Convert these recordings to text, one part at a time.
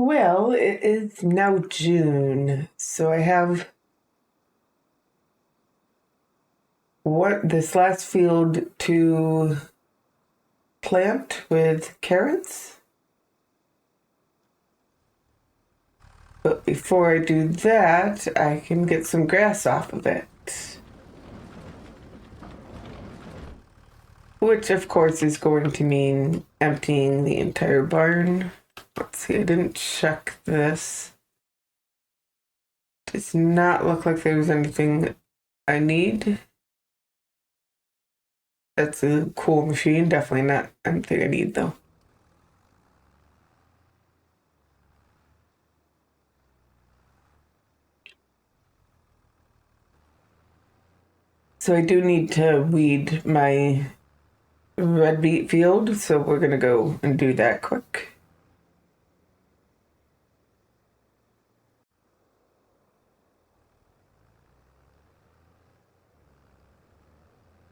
Well, it is now June, so I have this last field to plant with carrots. But before I do that, I can get some grass off of it. Which, of course, is going to mean emptying the entire barn. Let's see, I didn't check this. Does not look like there's anything I need. That's a cool machine. Definitely not anything I need, though. So I do need to weed my red beet field, so we're going to go and do that quick.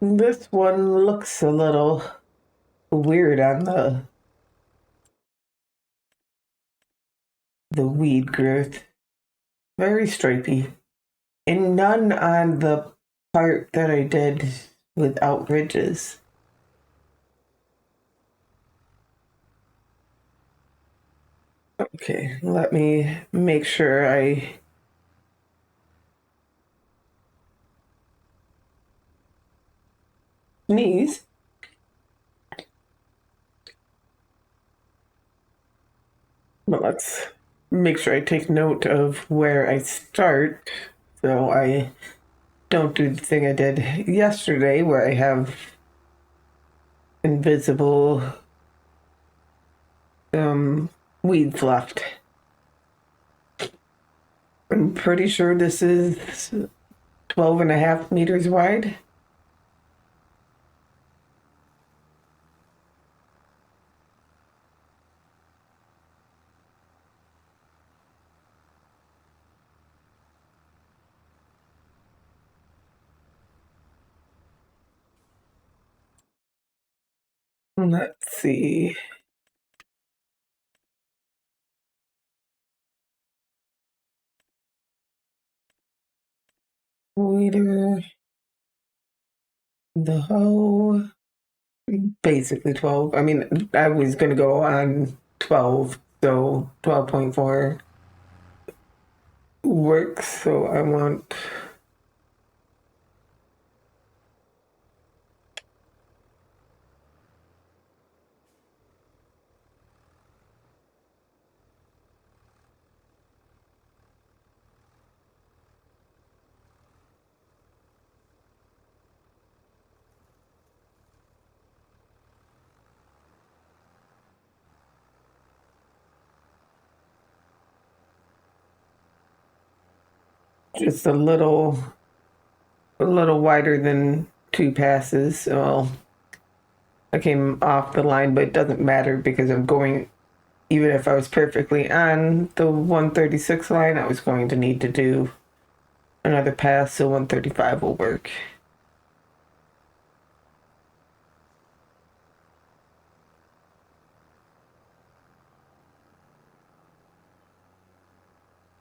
This one looks a little weird on the weed growth. Very stripy. And none on the part that I did without ridges. Okay, let me make sure I sneeze. But let's make sure I take note of where I start so I don't do the thing I did yesterday where I have invisible weeds left. I'm pretty sure this is 12.5 meters wide. Let's see. Weeder, the hoe, basically 12. I mean, I was going to go on 12, so 12.4 works. So I want just a little wider than 2 passes. Well, I came off the line, but it doesn't matter because I'm going, even if I was perfectly on the 136 line, I was going to need to do another pass, so 135 will work.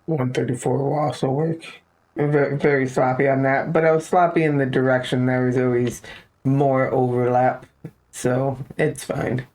$134 will also work. Very, very sloppy on that, but I was sloppy in the direction. There was always more overlap, so it's fine.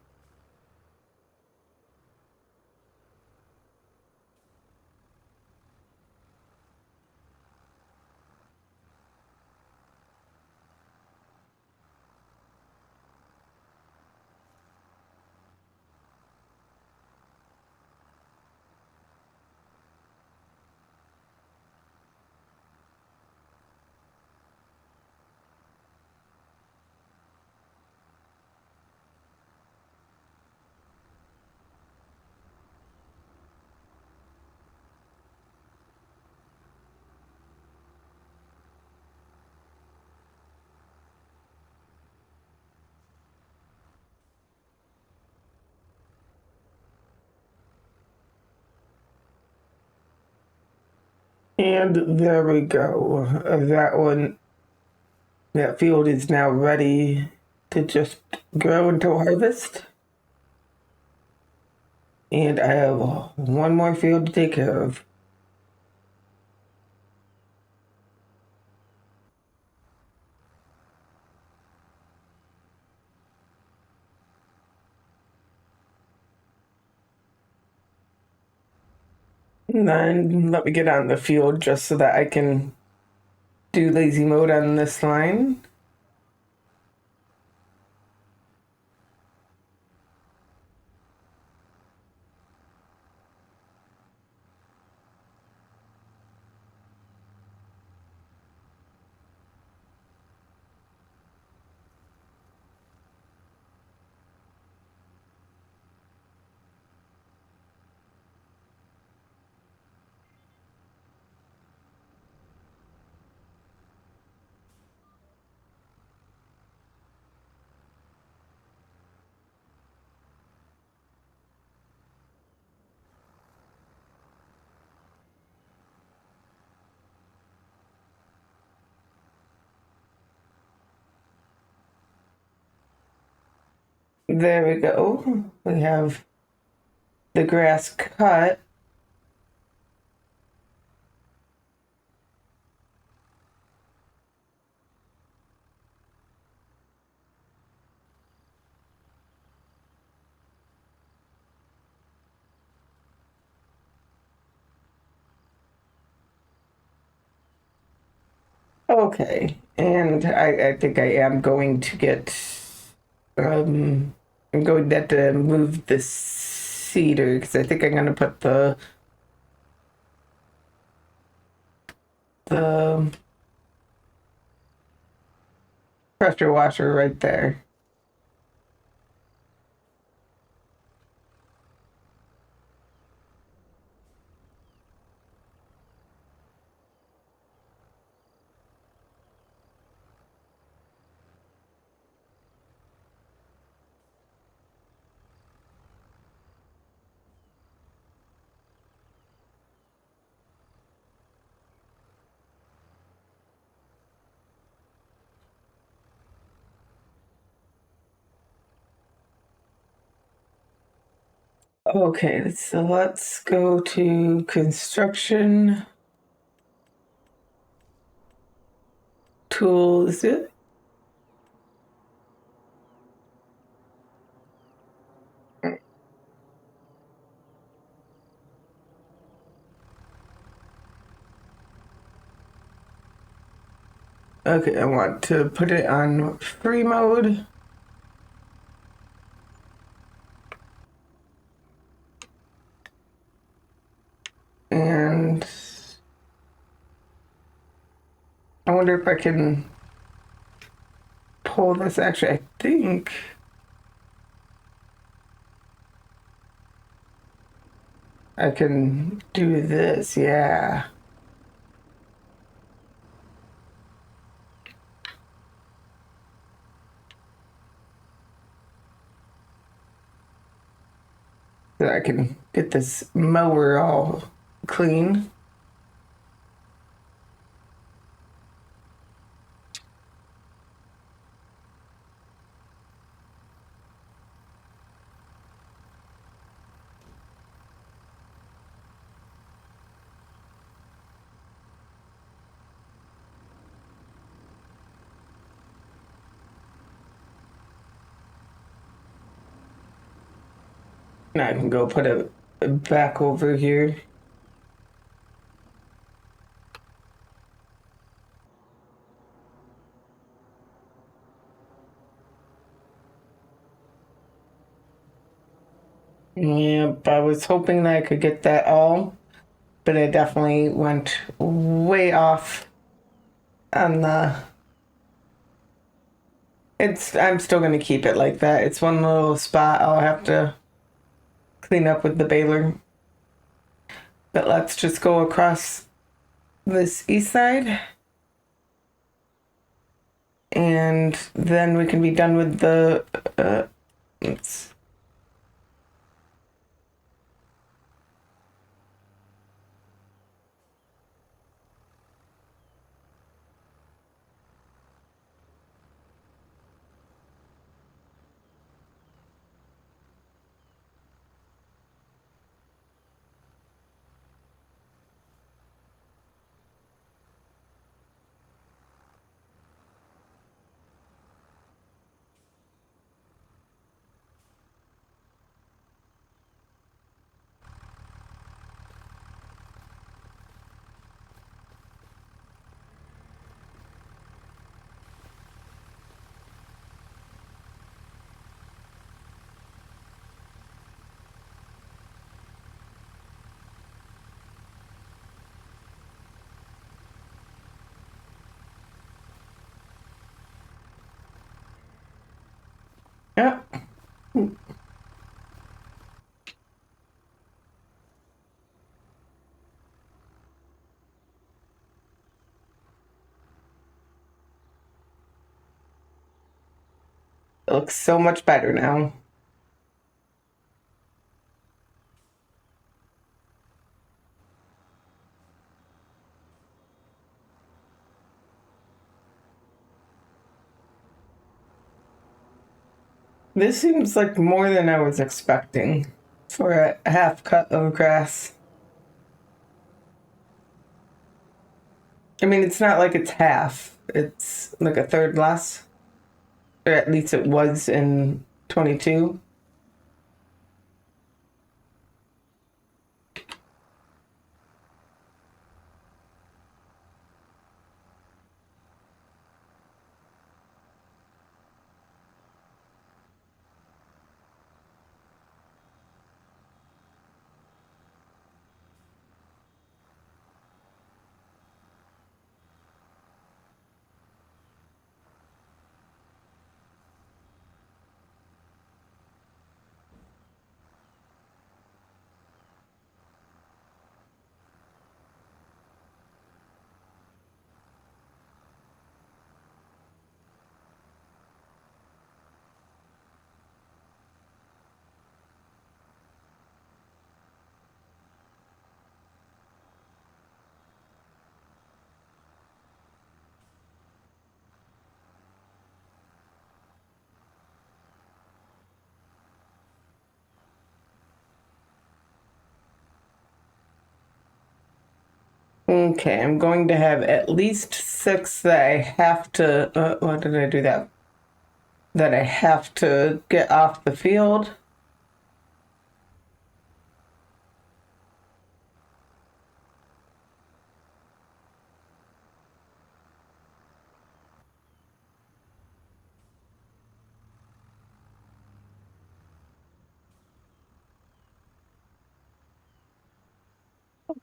And there we go. That field is now ready to just grow until harvest. And I have one more field to take care of. And then let me get on the field just so that I can do lazy mode on this line. There we go. We have the grass cut. Okay, and I think I am going to get I'm going to have to move the cedar because I think I'm gonna put the pressure washer right there. Okay, so let's go to construction tools. Okay, I want to put it on free mode. And I wonder if I can pull this. Actually, I think I can do this. Yeah. So I can get this mower all clean. Now I can go put it back over here. Yep, I was hoping that I could get that all, but I definitely went way off on the. I'm still gonna keep it like that. It's one little spot I'll have to clean up with the baler. But let's just go across this east side. And then we can be done with the. Let's, Yeah. It looks so much better now. This seems like more than I was expecting for a half cut of grass. I mean, it's not like it's half, it's like a third less, or at least it was in 22. Okay, I'm going to have at least six that I have to. What did I do that? That I have to get off the field.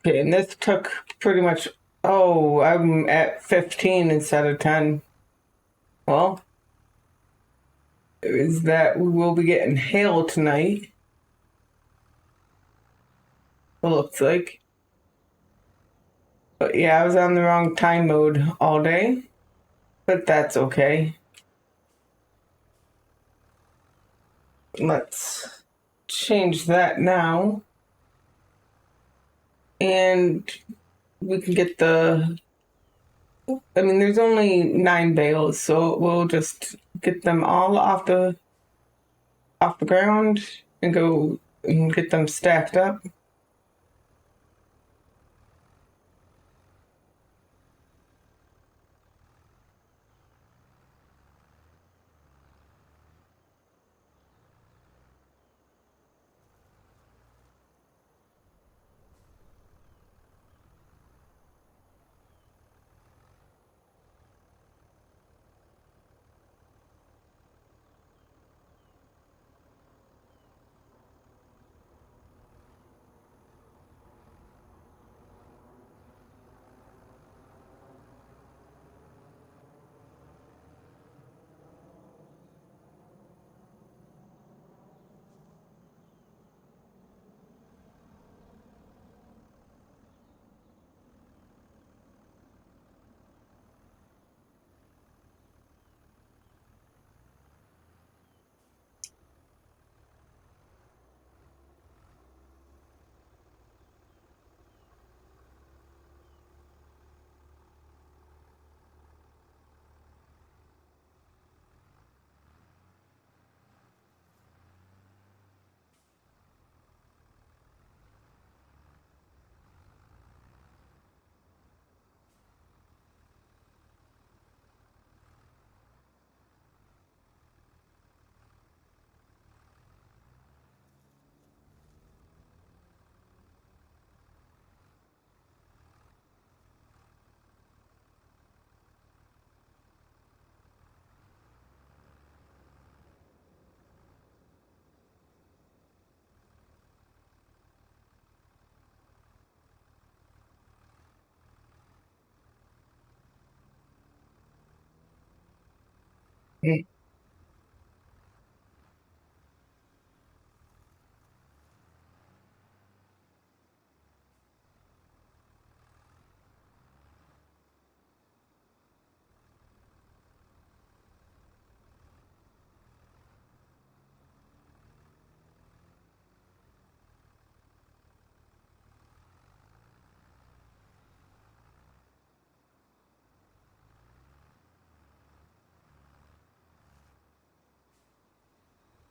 Okay, and this took pretty much. Oh, I'm at 15 instead of 10. Well, is that we will be getting hail tonight, it looks like. But yeah, I was on the wrong time mode all day, but that's okay. Let's change that now. And we can get the. I mean, there's only 9 bales, so we'll just get them all off the ground and go and get them stacked up.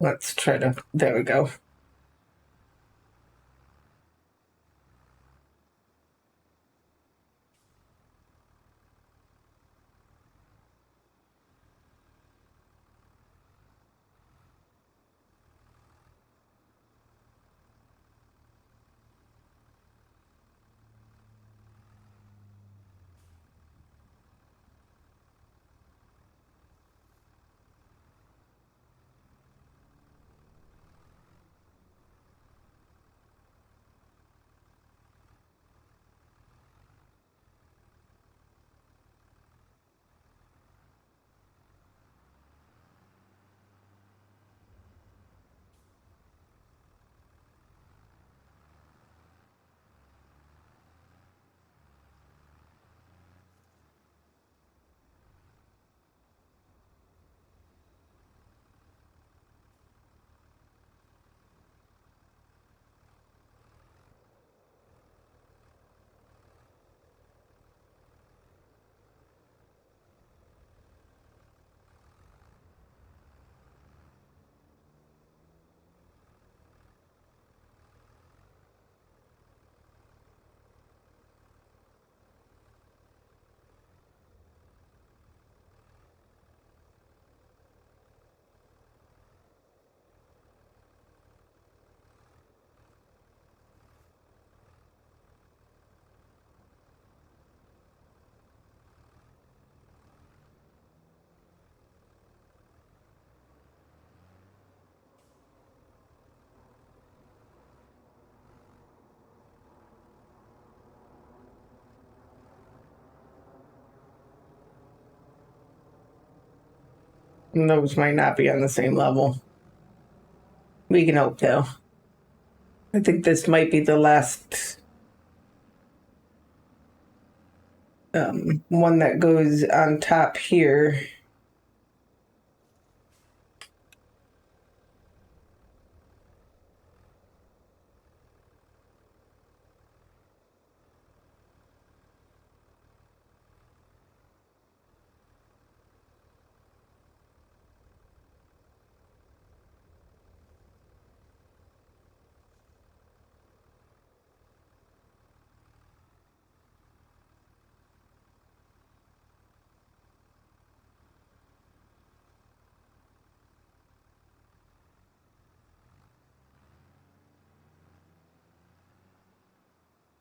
Let's try to, there we go. Those might not be on the same level. We can hope though. I think this might be the last one that goes on top here.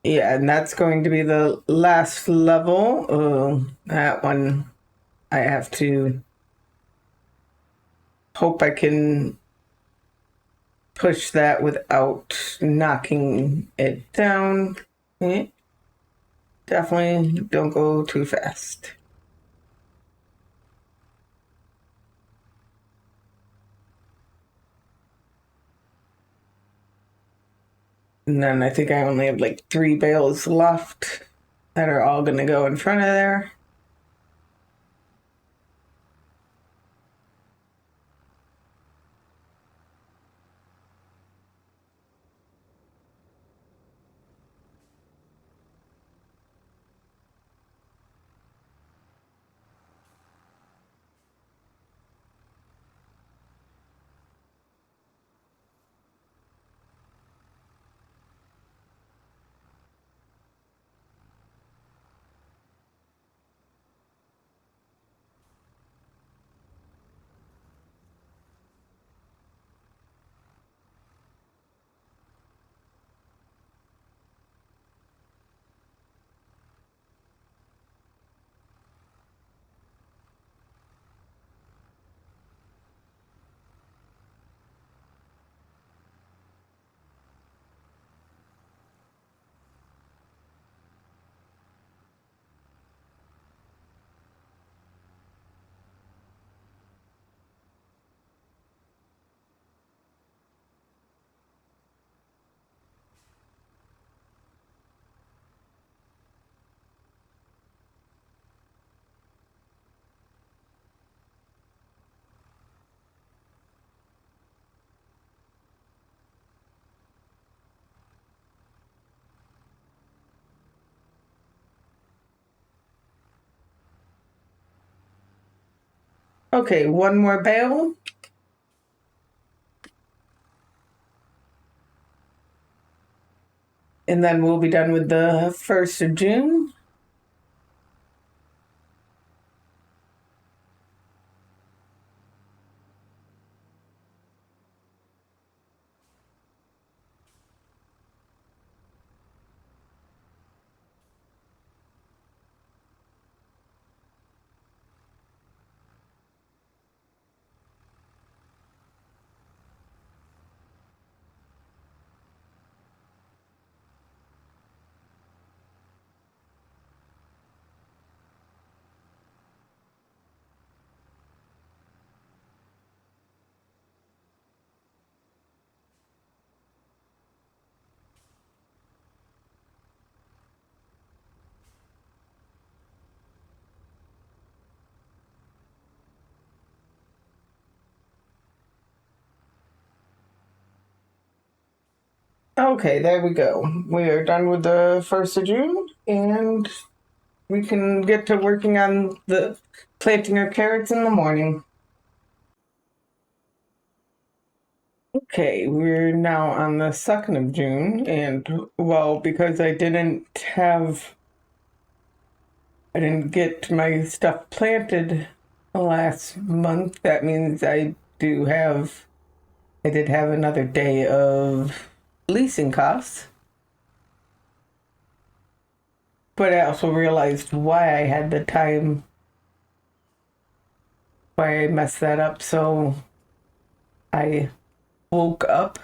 Yeah, and that's going to be the last level. That one I have to hope I can push that without knocking it down. Definitely don't go too fast. And then I think I only have like 3 bales left that are all going to go in front of there. Okay, one more bale. And then we'll be done with the 1st of June. Okay, there we go. We are done with the 1st of June, and we can get to working on the planting our carrots in the morning. Okay, we're now on the 2nd of June, and well, because I didn't get my stuff planted last month, that means I did have another day of leasing costs. But I also realized why I had the time, why I messed that up. So I woke up,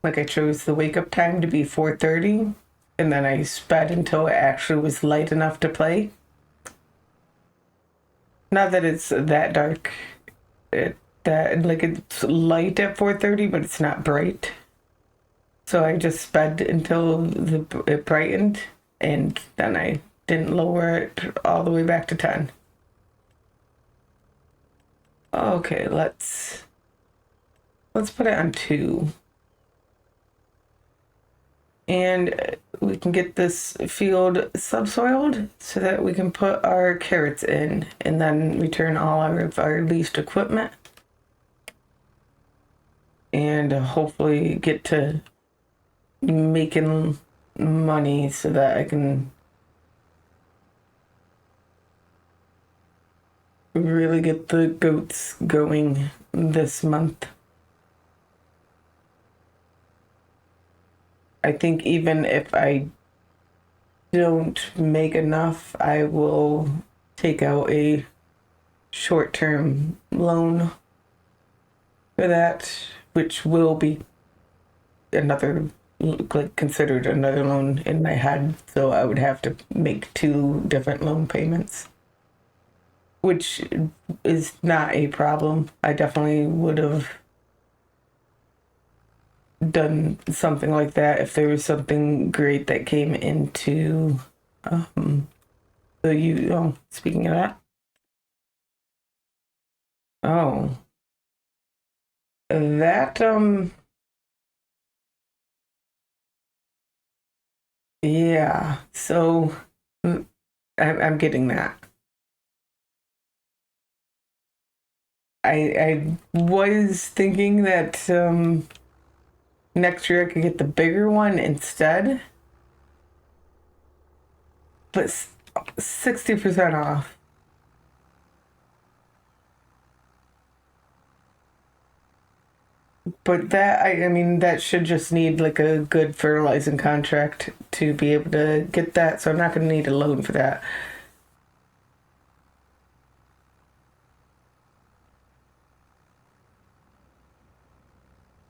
like I chose the wake up time to be 4:30, and then I sped until it actually was light enough to play. Not that it's that dark. It's light at 4:30, but it's not bright. So I just sped until it brightened, and then I didn't lower it all the way back to 10. Okay, let's put it on 2. And we can get this field subsoiled so that we can put our carrots in and then return all of our leased equipment and hopefully get to making money so that I can really get the goats going this month. I think even if I don't make enough, I will take out a short-term loan for that, which will be another, like, considered another loan in my head. So I would have to make 2 different loan payments, which is not a problem. I definitely would have done something like that if there was something great that came into speaking of that. Oh, that yeah. So mm, I'm getting that. I was thinking that next year I could get the bigger one instead, but 60% off. But I mean, that should just need like a good fertilizing contract to be able to get that. So I'm not going to need a loan for that.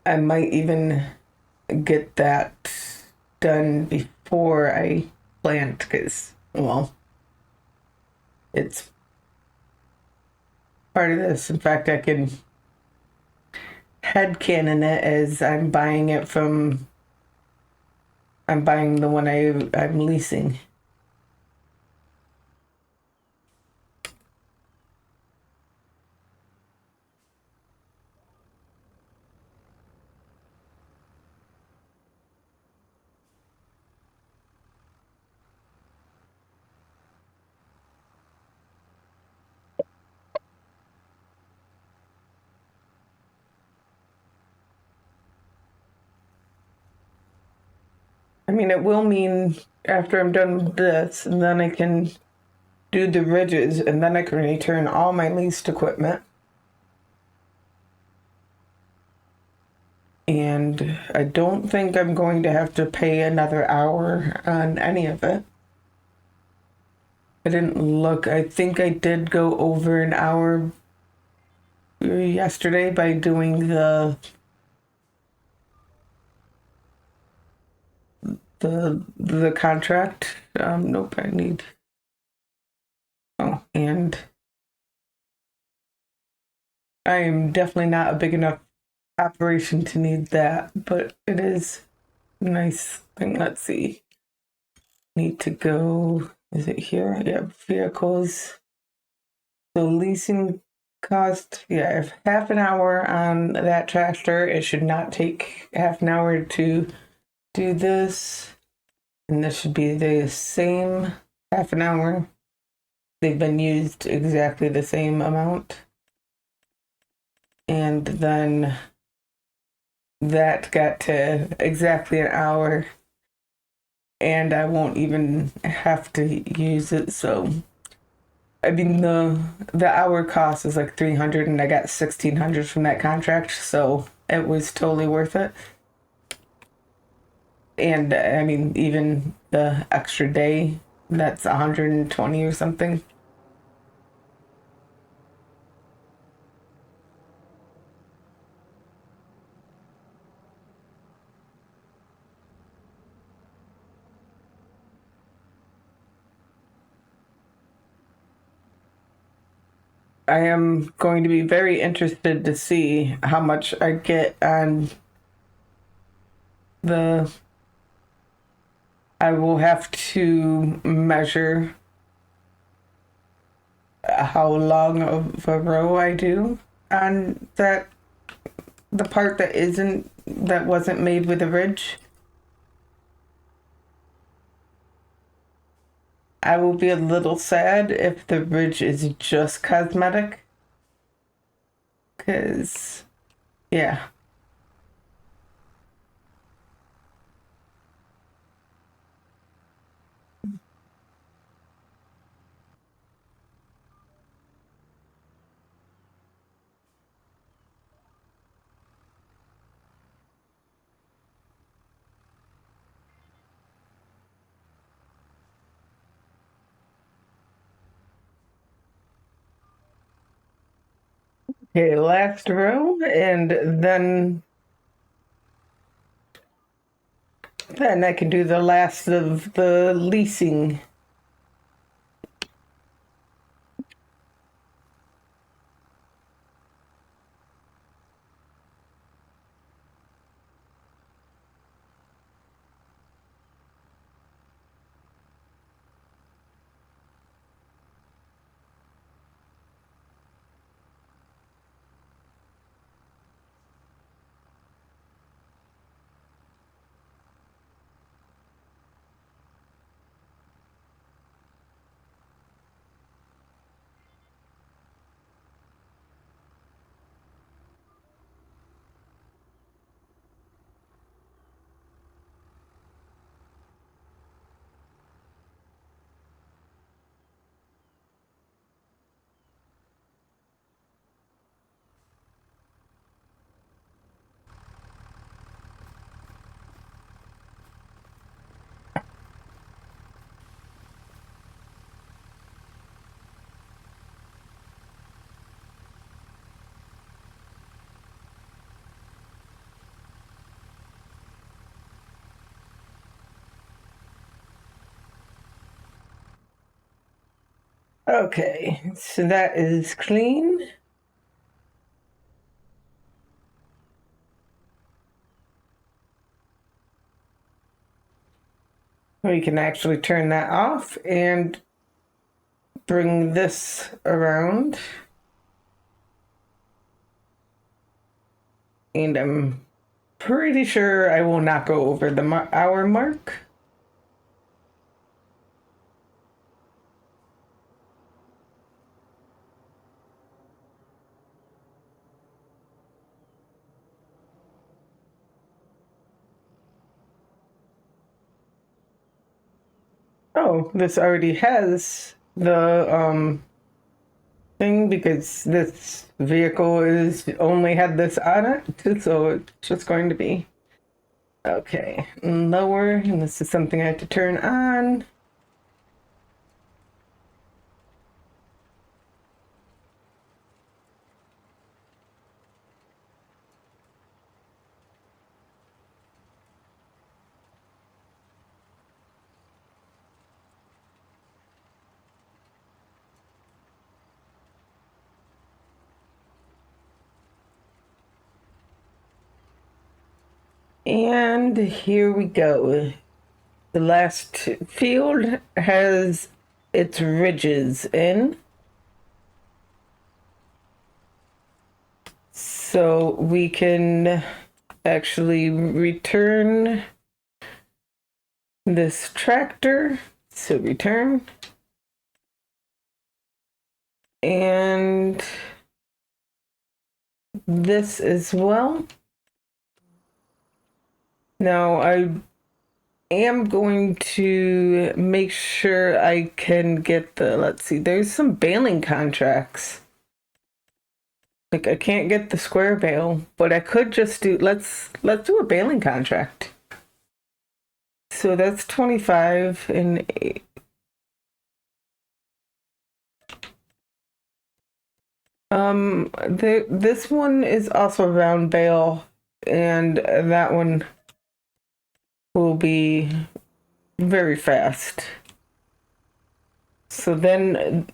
I might even get that done before I plant because, well, it's part of this. In fact, I can headcanon it as I'm buying the one I'm leasing. I mean, it will mean after I'm done with this, and then I can do the ridges, and then I can return all my leased equipment. And I don't think I'm going to have to pay another hour on any of it. I didn't look. I think I did go over an hour yesterday by doing the contract. Nope, I need. Oh, and I am definitely not a big enough operation to need that, but it is a nice thing. Let's see. Need to go. Is it here? Yeah, vehicles. So leasing cost, yeah, if half an hour on that tractor, it should not take half an hour to do this. And this should be the same half an hour. They've been used exactly the same amount. And then that got to exactly an hour. And I won't even have to use it. So I mean the hour cost is like 300 and I got 1600 from that contract, so it was totally worth it. And I mean even the extra day, that's 120 or something. I am going to be very interested to see how much I get on the I will have to measure how long of a row I do on the part that wasn't made with a ridge. I will be a little sad if the ridge is just cosmetic. Because, yeah. Okay, last row, and then I can do the last of the leasing. Okay, so that is clean. We can actually turn that off and bring this around. And I'm pretty sure I will not go over the hour mark. Oh, this already has the thing because this vehicle is only had this on it, so it's just going to be okay. Lower, and this is something I have to turn on. And here we go. The last field has its ridges in. So we can actually return this tractor. So return. And this as well. Now I am going to make sure I can get the, let's see, there's some baling contracts. Like I can't get the square bale, but I could just do, let's do a baling contract. So that's 25 and 8. This one is also round bale, and that one will be very fast. So then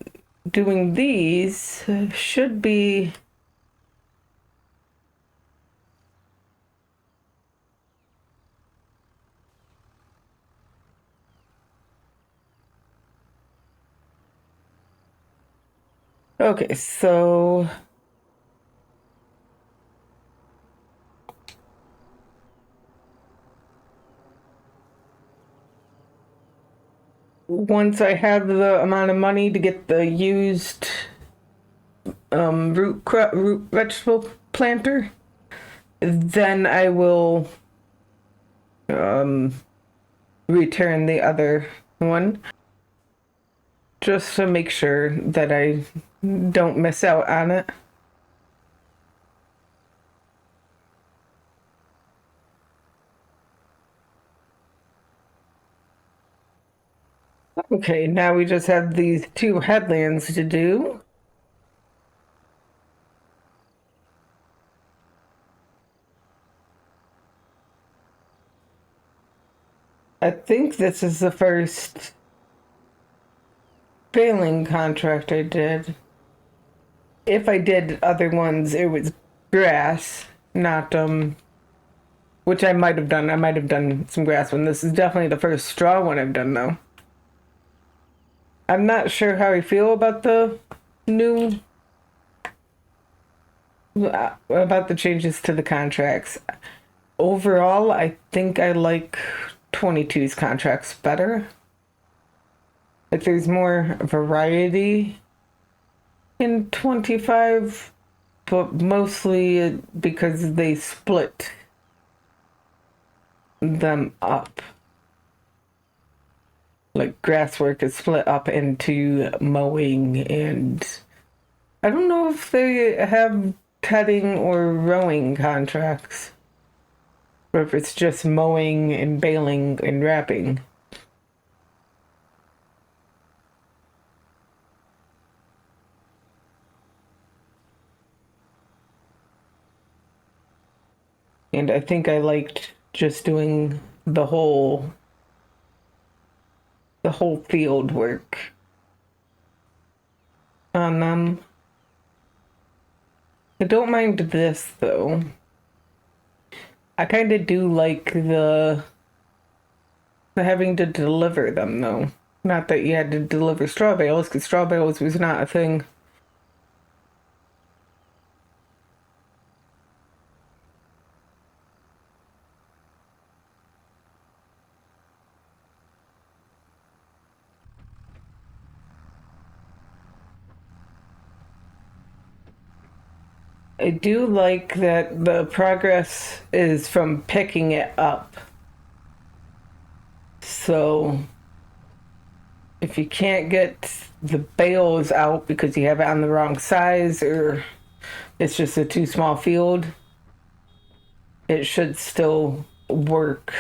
doing these should be okay. So once I have the amount of money to get the used root vegetable planter, then I will return the other one just to make sure that I don't miss out on it. Okay, now we just have these two headlands to do. I think this is the first baling contract I did. If I did other ones, it was grass, not which I might have done. I might have done some grass one. This is definitely the first straw one I've done though. I'm not sure how I feel about the new about the changes to the contracts. Overall, I think I like 22's contracts better. Like there's more variety in 25, but mostly because they split them up. Like grass work is split up into mowing, and I don't know if they have cutting or rowing contracts, or if it's just mowing and baling and wrapping. And I think I liked just doing the whole field work on them. I don't mind this though. I kind of do like the having to deliver them though. Not that you had to deliver straw bales, because straw bales was not a thing. I do like that the progress is from picking it up. So if you can't get the bales out because you have it on the wrong size or it's just a too small field, it should still work.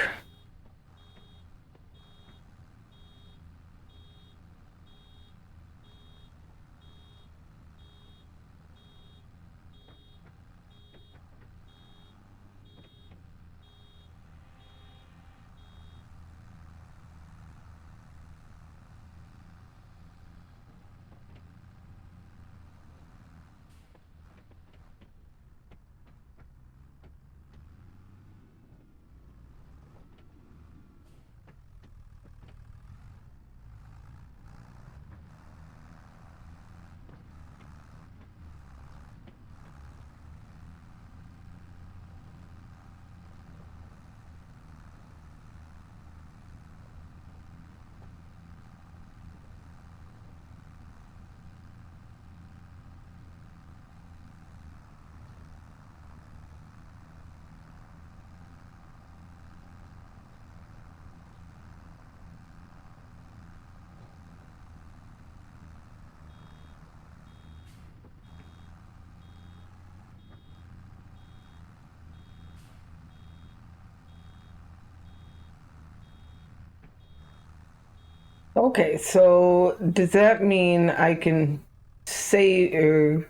Okay, so does that mean I can say or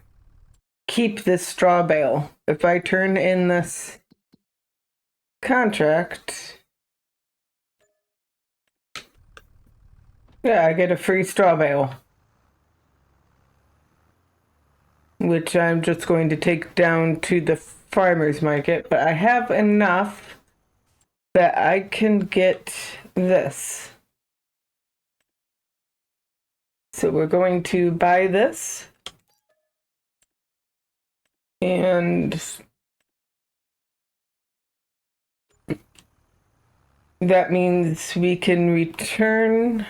keep this straw bale? If I turn in this contract, yeah, I get a free straw bale, which I'm just going to take down to the farmer's market, but I have enough that I can get this. So we're going to buy this. And that means we can return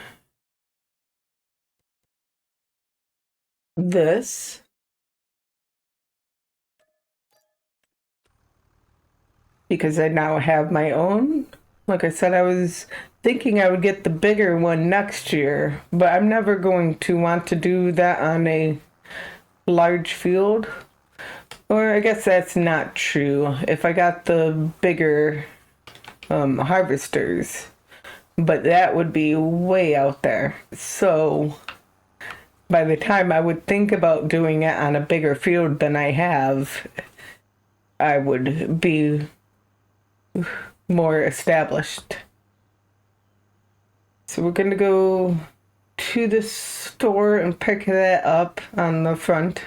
this. Because I now have my own. Like I said, I was thinking I would get the bigger one next year, but I'm never going to want to do that on a large field. Or I guess that's not true. If I got the bigger harvesters, but that would be way out there. So by the time I would think about doing it on a bigger field than I have, I would be more established. So we're gonna go to the store and pick that up on the front.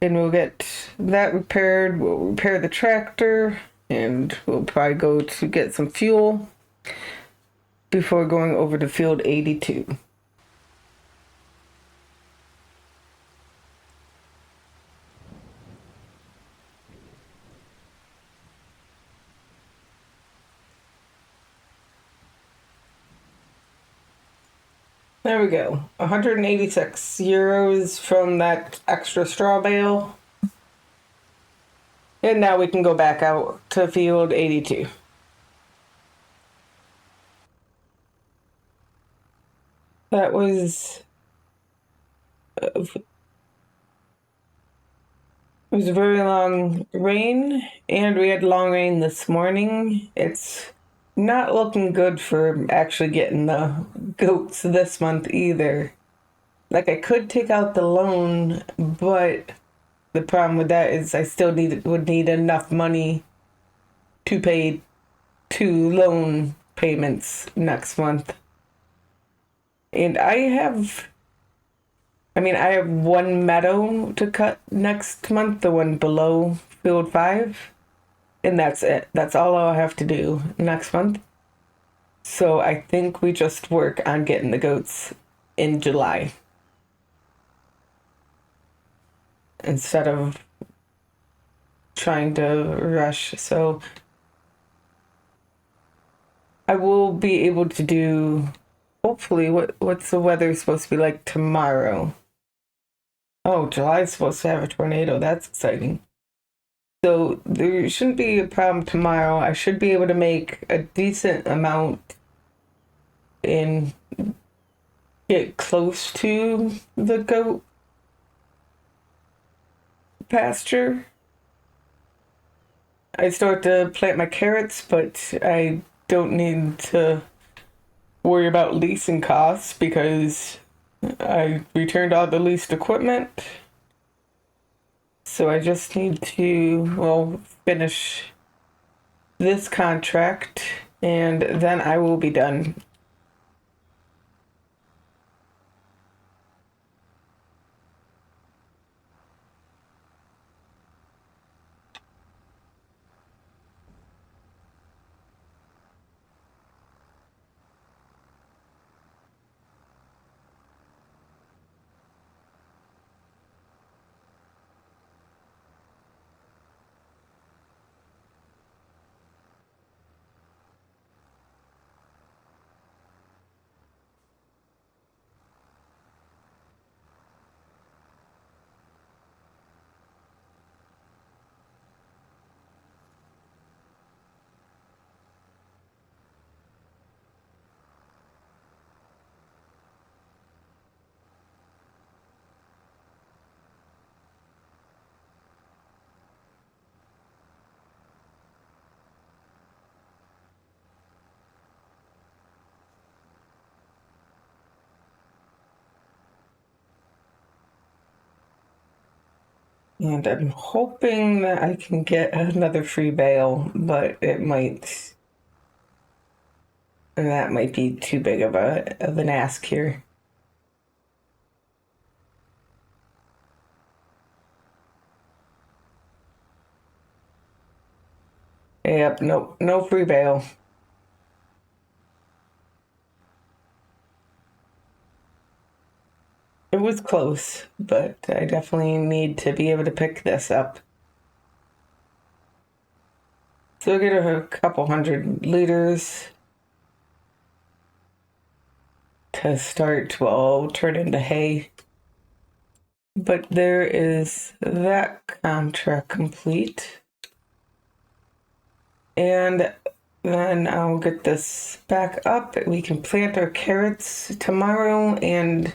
And we'll get that repaired. We'll repair the tractor and we'll probably go to get some fuel before going over to field 82. There we go. 186 euros from that extra straw bale. And now we can go back out to field 82. That was it was a very long rain, and we had long rain this morning. It's not looking good for actually getting the goats this month either. Like I could take out the loan, but the problem with that is I still would need enough money to pay 2 loan payments next month. And I have one meadow to cut next month, the one below field 5. And that's it. That's all I'll have to do next month. So I think we just work on getting the goats in July instead of trying to rush. So I will be able to do, hopefully, what's the weather supposed to be like tomorrow? Oh, July is supposed to have a tornado. That's exciting. So there shouldn't be a problem tomorrow. I should be able to make a decent amount in get close to the goat pasture, I start to plant my carrots, but I don't need to worry about leasing costs because I returned all the leased equipment. So I just need to, well, finish this contract and then I will be done. And I'm hoping that I can get another free bale, but that might be too big of an ask here. Yep, no free bale. It was close, but I definitely need to be able to pick this up. So I get a couple 100 liters to start, well, turn into hay. But there is that contract complete. And then I'll get this back up. We can plant our carrots tomorrow and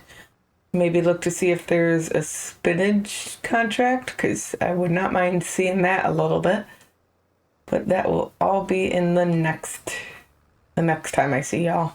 maybe look to see if there's a spinach contract because I would not mind seeing that a little bit. But that will all be in the next time I see y'all.